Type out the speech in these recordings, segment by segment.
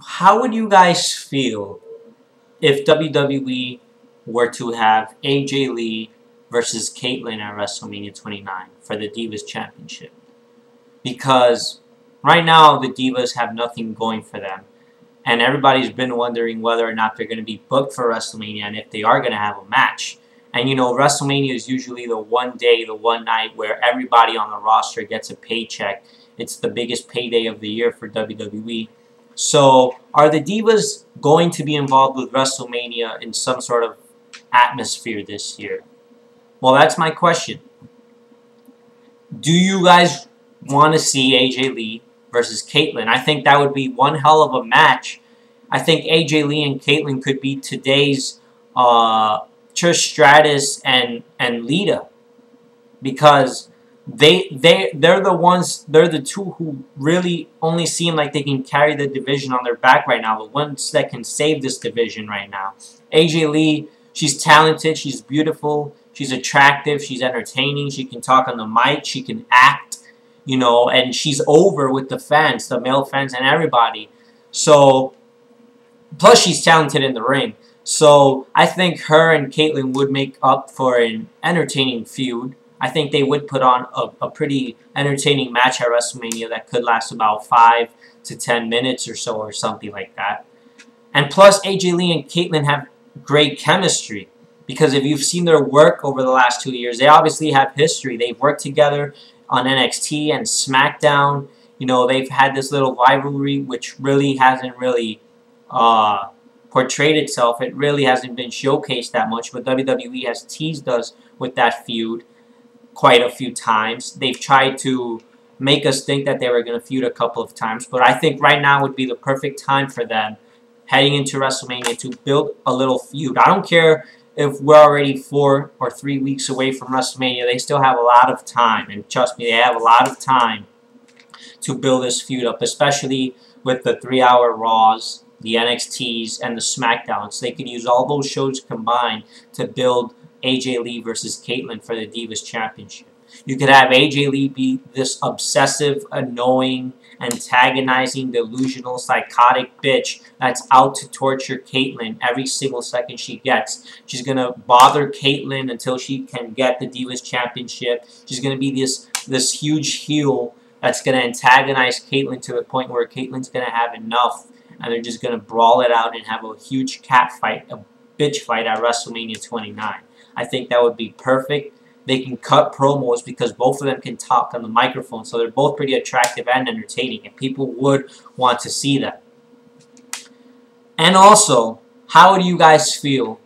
how would you guys feel if WWE were to have AJ Lee versus Kaitlyn at WrestleMania 29 for the Divas Championship? Because right now the Divas have nothing going for them. And everybody's been wondering whether or not they're going to be booked for WrestleMania and if they are going to have a match. And you know, WrestleMania is usually the one day, the one night where everybody on the roster gets a paycheck. It's the biggest payday of the year for WWE. So, are the Divas going to be involved with WrestleMania in some sort of atmosphere this year? Well, that's my question. Do you guys want to see AJ Lee versus Kaitlyn? I think that would be one hell of a match. I think AJ Lee and Kaitlyn could be today's Trish Stratus and Lita, because they're the two who really only seem like they can carry the division on their back right now, the ones that can save this division right now. AJ Lee, she's talented, she's beautiful, she's attractive, she's entertaining, she can talk on the mic, she can act, you know, and she's over with the fans, the male fans and everybody. So, plus she's talented in the ring. So, I think her and Kaitlyn would make up for an entertaining feud. I think they would put on a pretty entertaining match at WrestleMania that could last about 5 to 10 minutes or so, or something like that. And plus, AJ Lee and Kaitlyn have great chemistry, because if you've seen their work over the last 2 years, they obviously have history. They've worked together on NXT and SmackDown. You know, they've had this little rivalry, which really hasn't really portrayed itself. It really hasn't been showcased that much, but WWE has teased us with that feud quite a few times. They've tried to make us think that they were going to feud a couple of times, but I think right now would be the perfect time for them, heading into WrestleMania, to build a little feud. I don't care if we're already 4 or 3 weeks away from WrestleMania. They still have a lot of time, and trust me, they have a lot of time to build this feud up, especially with the 3-hour Raws, the NXTs, and the SmackDowns. They could use all those shows combined to build AJ Lee versus Kaitlyn for the Divas Championship. You could have AJ Lee be this obsessive, annoying, antagonizing, delusional, psychotic bitch that's out to torture Kaitlyn every single second she gets. She's going to bother Kaitlyn until she can get the Divas Championship. She's going to be this huge heel that's going to antagonize Kaitlyn to the point where Kaitlyn's going to have enough, and they're just going to brawl it out and have a huge cat fight, a bitch fight at WrestleMania 29. I think that would be perfect. They can cut promos because both of them can talk on the microphone, so they're both pretty attractive and entertaining, and people would want to see that. And also, how would you guys feel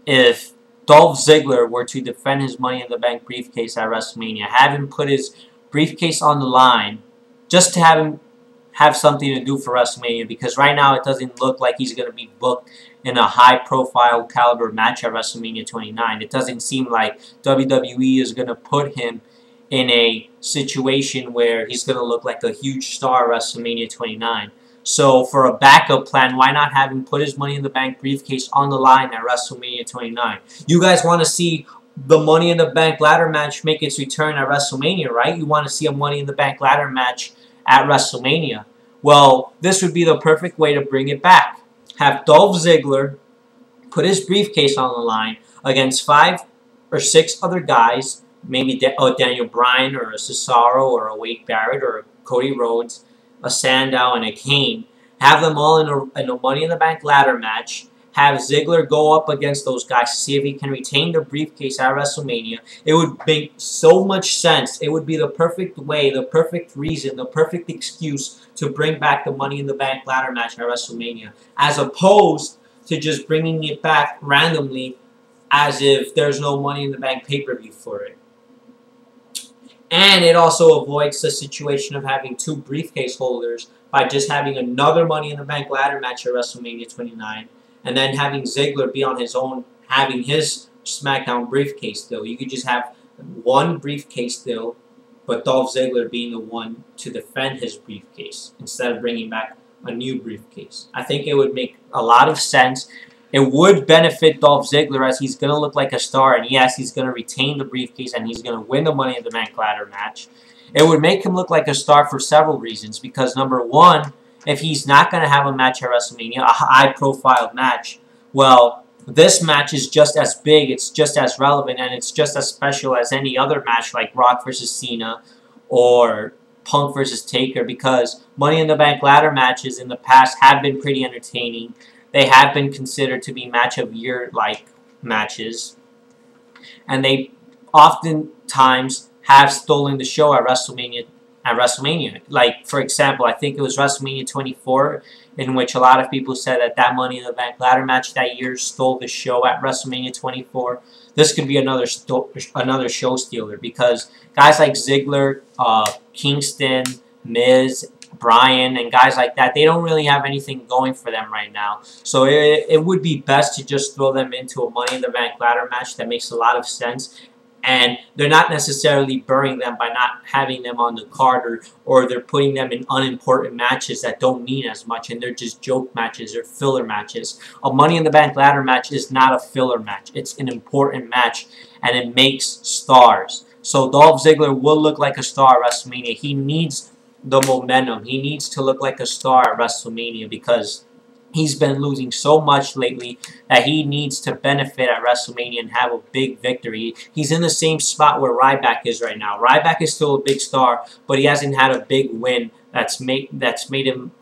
if Dolph Ziggler were to defend his Money in the Bank briefcase at WrestleMania, have him put his briefcase on the line just to have him have something to do for WrestleMania, because right now it doesn't look like he's going to be booked in a high-profile caliber match at WrestleMania 29. It doesn't seem like WWE is going to put him in a situation where he's going to look like a huge star at WrestleMania 29. So for a backup plan, why not have him put his Money in the Bank briefcase on the line at WrestleMania 29? You guys want to see the Money in the Bank ladder match make its return at WrestleMania, right? You want to see a Money in the Bank ladder match at WrestleMania. Well, this would be the perfect way to bring it back. Have Dolph Ziggler put his briefcase on the line against 5 or 6 other guys, maybe Daniel Bryan or a Cesaro or a Wade Barrett or a Cody Rhodes, a Sandow and a Kane. Have them all in a Money in the Bank ladder match. Have Ziggler go up against those guys to see if he can retain the briefcase at WrestleMania. It would make so much sense. It would be the perfect way, the perfect reason, the perfect excuse to bring back the Money in the Bank ladder match at WrestleMania, as opposed to just bringing it back randomly as if there's no Money in the Bank pay-per-view for it. And it also avoids the situation of having 2 briefcase holders by just having another Money in the Bank ladder match at WrestleMania 29. And then having Ziggler be on his own, having his SmackDown briefcase still. You could just have one briefcase still, but Dolph Ziggler being the one to defend his briefcase instead of bringing back a new briefcase. I think it would make a lot of sense. It would benefit Dolph Ziggler, as he's going to look like a star, and yes, he's going to retain the briefcase and he's going to win the Money in the Bank ladder match. It would make him look like a star for several reasons, because number one, if he's not going to have a match at WrestleMania, a high-profile match, well, this match is just as big, it's just as relevant, and it's just as special as any other match like Rock versus Cena or Punk versus Taker, because Money in the Bank ladder matches in the past have been pretty entertaining. They have been considered to be match of year-like matches, and they oftentimes have stolen the show at WrestleMania. Like, for example, I think it was WrestleMania 24, in which a lot of people said that Money in the Bank ladder match that year stole the show at WrestleMania 24. This could be another show stealer, because guys like Ziggler, Kingston, Miz, Bryan, and guys like that, they don't really have anything going for them right now. So it would be best to just throw them into a Money in the Bank ladder match that makes a lot of sense. And they're not necessarily burying them by not having them on the card, or they're putting them in unimportant matches that don't mean as much, and they're just joke matches or filler matches. A Money in the Bank ladder match is not a filler match. It's an important match, and it makes stars. So Dolph Ziggler will look like a star at WrestleMania. He needs the momentum. He needs to look like a star at WrestleMania, because he's been losing so much lately that he needs to benefit at WrestleMania and have a big victory. He's in the same spot where Ryback is right now. Ryback is still a big star, but he hasn't had a big win that's made him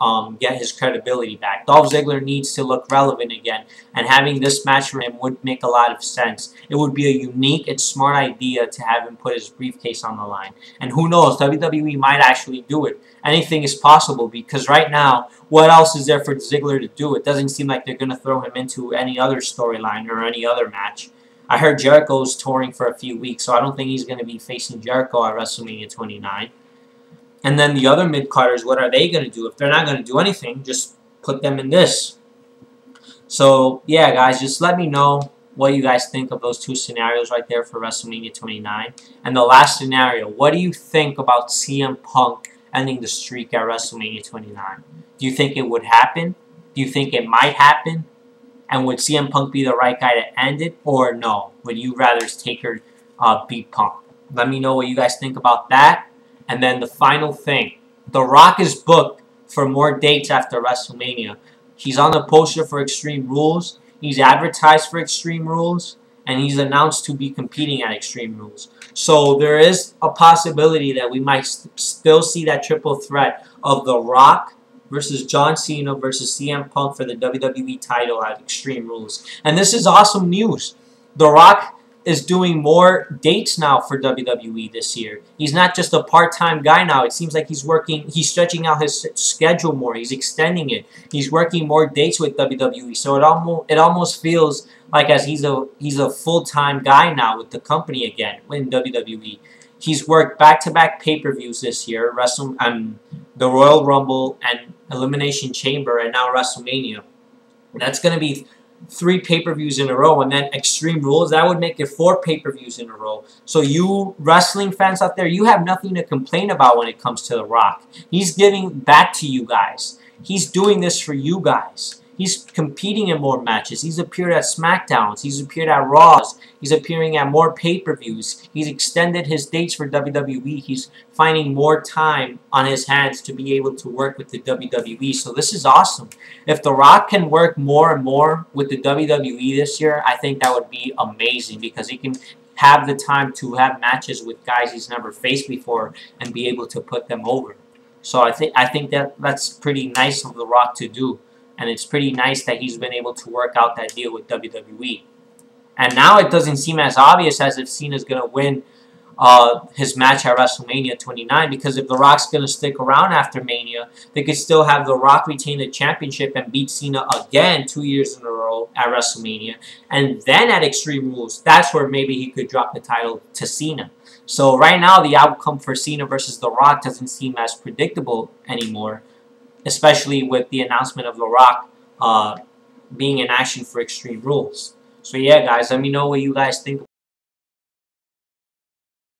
get his credibility back. Dolph Ziggler needs to look relevant again, and having this match for him would make a lot of sense. It would be a unique and smart idea to have him put his briefcase on the line. And who knows, WWE might actually do it. Anything is possible, because right now, what else is there for Ziggler to do? It doesn't seem like they're going to throw him into any other storyline or any other match. I heard Jericho's touring for a few weeks, so I don't think he's going to be facing Jericho at WrestleMania 29. And then the other mid-carders, what are they going to do? If they're not going to do anything, just put them in this. So, yeah, guys, just let me know what you guys think of those two scenarios right there for WrestleMania 29. And the last scenario, what do you think about CM Punk ending the streak at WrestleMania 29? Do you think it would happen? Do you think it might happen? And would CM Punk be the right guy to end it? Or no? Would you rather Taker beat Punk? Let me know what you guys think about that. And then the final thing. The Rock is booked for more dates after WrestleMania. He's on the poster for Extreme Rules. He's advertised for Extreme Rules. And he's announced to be competing at Extreme Rules. So there is a possibility that we might still see that triple threat of The Rock versus John Cena versus CM Punk for the WWE title at Extreme Rules. And this is awesome news. The Rock is doing more dates now for WWE this year. He's not just a part-time guy now. It seems like he's stretching out his schedule more. He's extending it. He's working more dates with WWE. So it almost feels like as he's a full-time guy now with the company again in WWE. He's worked back-to-back pay-per-views this year, the Royal Rumble and Elimination Chamber, and now WrestleMania. That's going to be 3 pay-per-views in a row, and then Extreme Rules, that would make it 4 pay-per-views in a row. So you wrestling fans out there, you have nothing to complain about when it comes to The Rock. He's giving back to you guys. He's doing this for you guys. He's competing in more matches. He's appeared at SmackDowns. He's appeared at Raws. He's appearing at more pay-per-views. He's extended his dates for WWE. He's finding more time on his hands to be able to work with the WWE. So this is awesome. If The Rock can work more and more with the WWE this year, I think that would be amazing, because he can have the time to have matches with guys he's never faced before and be able to put them over. So I think that's pretty nice of The Rock to do. And it's pretty nice that he's been able to work out that deal with WWE. And now it doesn't seem as obvious as if Cena's going to win his match at WrestleMania 29, because if The Rock's going to stick around after Mania, they could still have The Rock retain the championship and beat Cena again 2 years in a row at WrestleMania. And then at Extreme Rules, that's where maybe he could drop the title to Cena. So right now, the outcome for Cena versus The Rock doesn't seem as predictable anymore, especially with the announcement of The Rock being in action for Extreme Rules. So yeah, guys, let me know what you guys think